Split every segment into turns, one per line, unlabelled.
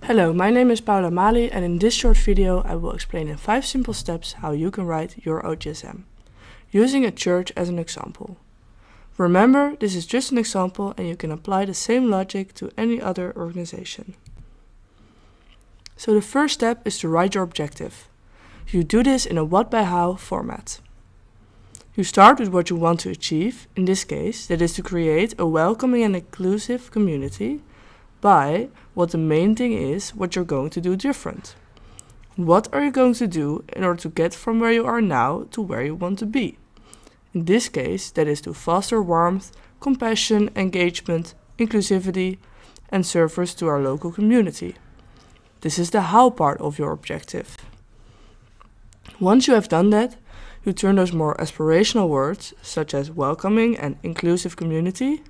Hello, my name is Paula Mali, and in this short video I will explain in 5 simple steps how you can write your OGSM, using a church as an example. Remember, this is just an example and you can apply the same logic to any other organization. So the first step is to write your objective. You do this in a what by how format. You start with what you want to achieve, in this case that is to create a welcoming and inclusive community, by what the main thing is, what you're going to do different. What are you going to do in order to get from where you are now to where you want to be? In this case, that is to foster warmth, compassion, engagement, inclusivity, and service to our local community. This is the how part of your objective. Once you have done that, you turn those more aspirational words, such as welcoming and inclusive community,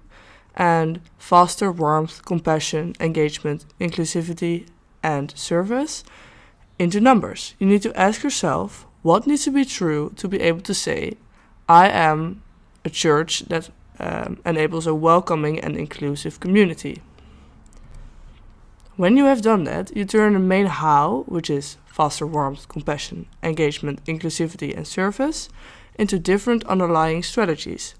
and foster warmth, compassion, engagement, inclusivity, and service into numbers. You need to ask yourself what needs to be true to be able to say, I am a church that enables a welcoming and inclusive community. When you have done that, you turn the main how, which is foster warmth, compassion, engagement, inclusivity, and service, into different underlying strategies.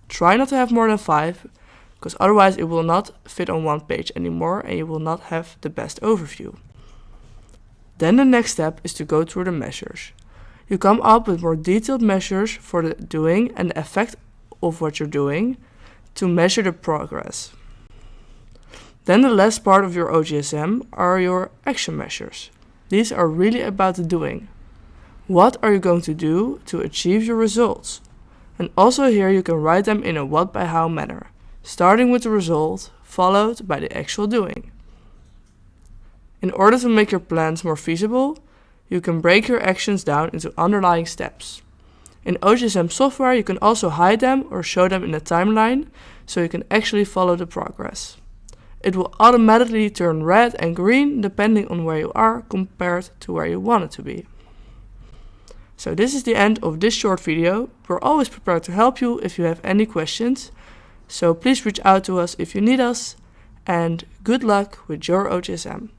Try not to have more than 5, because otherwise it will not fit on one page anymore and you will not have the best overview. Then the next step is to go through the measures. You come up with more detailed measures for the doing and the effect of what you're doing to measure the progress. Then the last part of your OGSM are your action measures. These are really about the doing. What are you going to do to achieve your results? And also here you can write them in a what by how manner, starting with the result, followed by the actual doing. In order to make your plans more feasible, you can break your actions down into underlying steps. In OGSM software, you can also hide them or show them in a timeline, so you can actually follow the progress. It will automatically turn red and green depending on where you are compared to where you want it to be. So this is the end of this short video. We're always prepared to help you if you have any questions. So please reach out to us if you need us, and good luck with your OGSM.